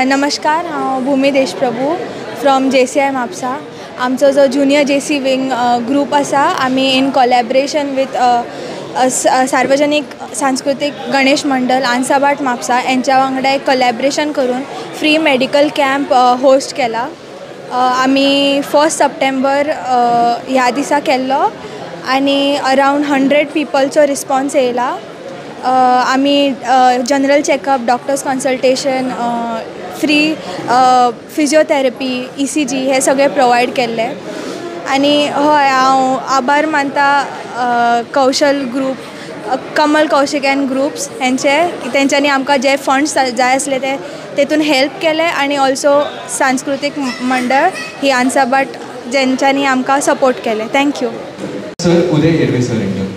नमस्कार, हांव भूमी Deshprabhu from JCI Mapusa. आमचो जो ज्युनियर JC विंग ग्रूप आसा, आमी इन कोलॅबरेशन विथ सार्वजनीक सांस्कृतिक गणेश मंडळ आनसाबाट म्हापसा यांच्या वांगडा एक कोलॅबरेशन करून फ्री मेडिकल कॅम्प होस्ट केला. आमी 1 सप्टेंबर ह्या दिसा केल्लो आनी अरावंड 100 पिपलचो रिस्पॉन्स येयला. आमी general checkup, doctors consultation, free physiotherapy, ECG हे सगळे प्रोवायड केल्ले. आनी हय, हांव आभार मानता Kaushal group, Kamal Kaushik and groups तेंच्यांनी आमकां जे फंड्स जाय आसले ते तेतून हेल्प केले आनी ऑल्सो सांस्कृतिक मंडळ ही आनसाबाट जेंच्यांनी आमकां सपोर्ट केले. Thank you sir. Uday Hirve sir inter.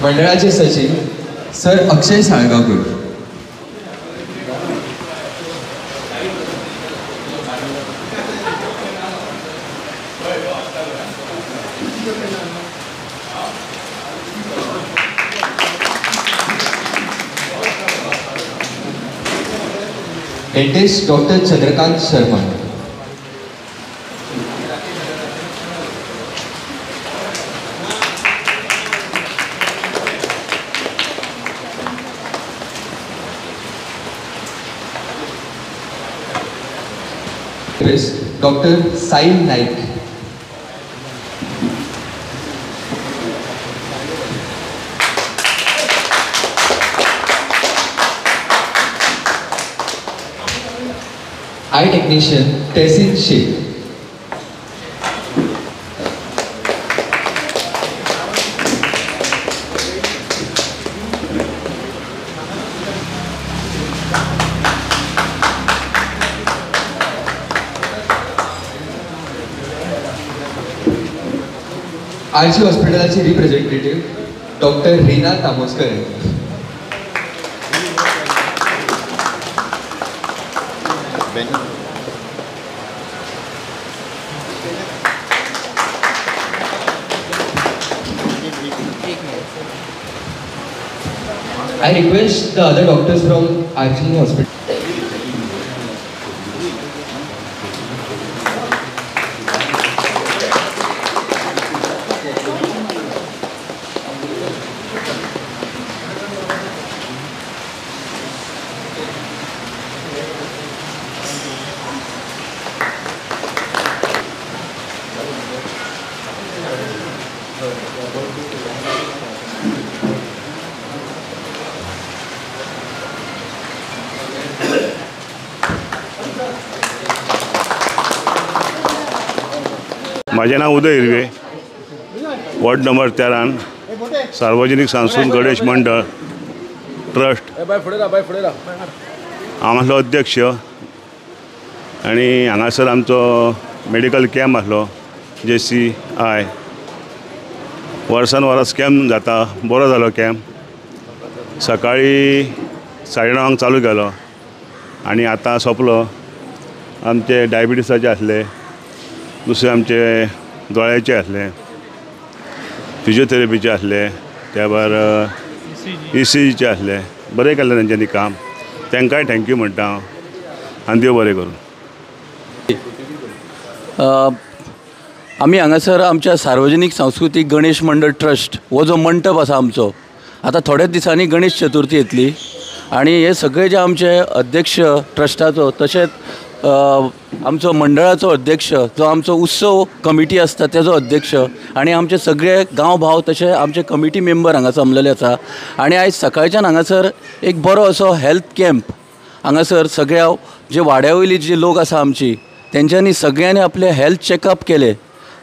मंडळाचे सचिव sir Akshay Salgaonkar. Dentist doctor Chandrakant Sharma. Doctor Sahil Naik. Eye technician Tahseen Shaikh. RG हॉस्पिटलाची representative doctor Reena Tamoskar. I request the other doctors from RG hospital. माझे नाव उदय हिरवे, वॉर्ड नंबर 13 सार्वजनिक सांस्कृतिक गणेश मंडळ ट्रस्ट आमचो अध्यक्ष। आणि हांगासर आमचो मेडिकल कॅम्प आसलो JCI वर्सान वरस कॅम्प जाता, बरो जालो कॅम्प। सकाळी 9:30 चालू केलो आणि आता सोंपलो। आमचे डायबिटीसाचे आसले, दुसरे आमचे दोळ्याचे आसले, फिजिओथेरपीचे आसले, त्या भायर ECGचे आसले। बरें केलें तेंच्यांनी काम, तांकांय थँक्यू म्हणटा हांव आनी देव बरें करूं। आमी हांगासर आमच्या सार्वजनीक सांस्कृतिक गणेश मंडळ ट्रस्ट हो जो मंडप आसा आमचो, आता थोड्याच दिसांनी गणेश चतुर्थी येतली आणि हे सगळे जे आमचे अध्यक्ष ट्रस्टाचो तशेंच आमचो मंडळाचो अध्यक्ष, जो आमचो उत्सव कमिटी आसता तेजो अध्यक्ष आणि आमचे सगळे गांव भाव तशें आमचे कमिटी मेंबर हांगा जमलेले आसा। आणि आयज सकाळच्यान हांगासर एक बरो असो हेल्थ कॅम्प हांगासर सगळ्या जे वाड्यावयली जे लोक आसा आमची तेंच्यांनी सगळ्यांनी आपले हेल्थ चॅकअप केले।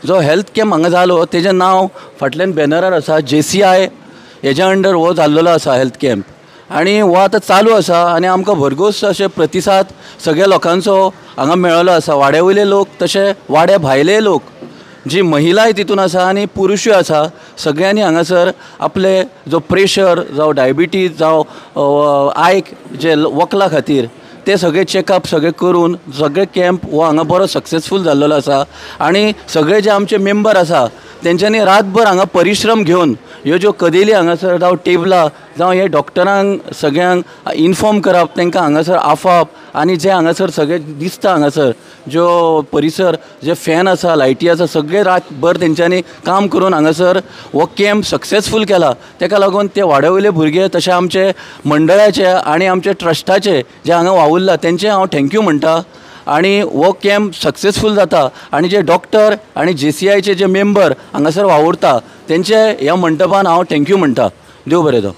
जो हेल्थ कॅम्प हांगा जालो तेजें नांव फाटल्यान बॅनरार आसा JCI, हेज्या अंडर हो जाल्लो आसा हेल्थ कॅम्प आणि हो आतां चालू आसा आणि आमकां भरघोस अशे प्रतिसाद सगळ्या लोकांचो हांगा मेळ्ळो आसा। वाड्यावयले लोक तशे वाड्या भायले लोक, जी महिलाय तितून आसा आणि पुरुशूय आसा, सगळ्यांनी हांगासर आपले जो प्रेशर जावं डायबिटीज जावं आयक जे वखला खातीर ते सगळे चॅकअप सगळे करून सगळे कॅम्प हो हांगा बरो सक्सेसफूल जाल्लो आसा। आणि सगळे जे आमचे मेंबर आसा तेंच्यांनी रातभर हांगा परिश्रम घेवन ह्यो ज्यो कदेली हांगासर जावं टेबलां जावं हे डॉक्टरांक सगळ्यांक इन्फॉर्म करप, तांकां हांगासर आफाप आणि जे हांगासर सगळे दिसता हांगासर ज्यो परिसर जे फॅन आसा लायटी आसा सगळे रातभर तेंच्यांनी काम करून हांगासर हो कॅम्प सक्सेसफूल केला। ताका लागून ते वाड्यावयले भुरगे तशे आमचे मंडळाचे आणि आमचे ट्रस्टाचे जे हांगा वावुरला तेंचे हांव थँक्यू म्हणटा। आणि हो कॅम्प सक्सेसफूल जाता आणि जे डॉक्टर आणि JCIचे जे मेंबर हांगासर वावुरता तेंचे ह्या मंडपान हांव थँक्यू म्हणटा। देव बरें दो।